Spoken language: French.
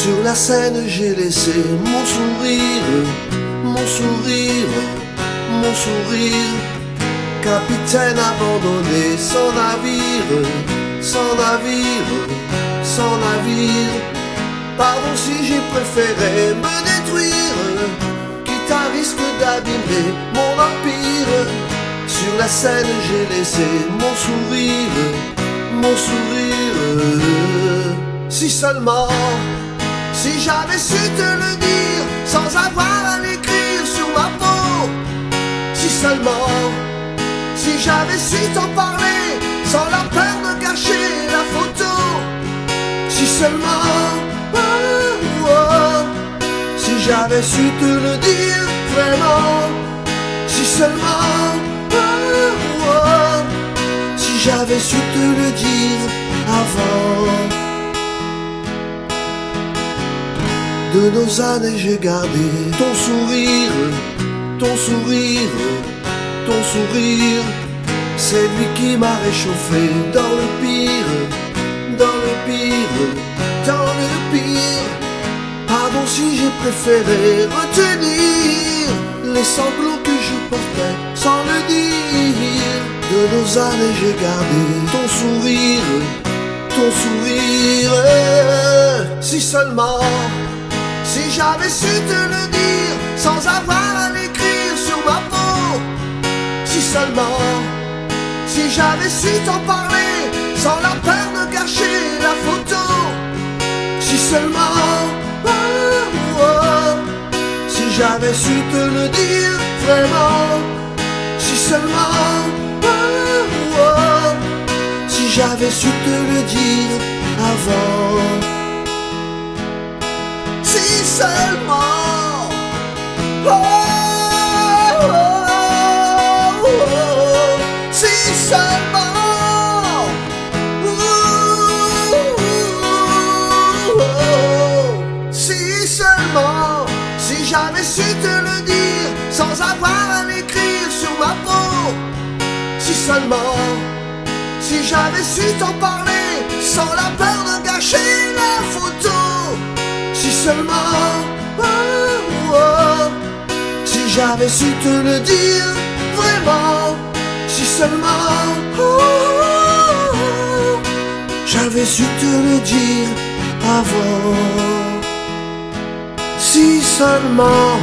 Sur la scène j'ai laissé mon sourire, mon sourire, mon sourire. Capitaine abandonné, sans navire, sans navire, sans navire. Pardon si j'ai préféré me détruire, quitte à risque d'abîmer mon empire. Sur la scène j'ai laissé mon sourire, mon sourire. Si seulement, si j'avais su te le dire, sans avoir à l'écrire sur ma peau. Si seulement, si j'avais su t'en parler, sans la peur de gâcher la photo. Si seulement, oh, oh, si j'avais su te le dire vraiment. Si seulement, oh, oh, si j'avais su te le dire avant. De nos années j'ai gardé ton sourire, ton sourire, ton sourire. C'est lui qui m'a réchauffé dans le pire, dans le pire, dans le pire. Pardon si j'ai préféré retenir les sanglots que je portais sans le dire. De nos années j'ai gardé ton sourire, ton sourire. Si seulement, si j'avais su te le dire, sans avoir à l'écrire sur ma peau. Si seulement, si j'avais su t'en parler, sans la peur de gâcher la photo. Si seulement, oh, oh, si j'avais su te le dire vraiment. Si seulement, oh, oh, si j'avais su te le dire avant. Si seulement, oh, oh, oh, oh, si seulement, oh, oh, oh, si seulement, si j'avais su te le dire, sans avoir à l'écrire sur ma peau. Si seulement, si j'avais su t'en parler, sans la peur de gâcher la photo. Si seulement, oh, oh, si j'avais su te le dire vraiment. Si seulement, oh, oh, j'avais su te le dire avant. Si seulement.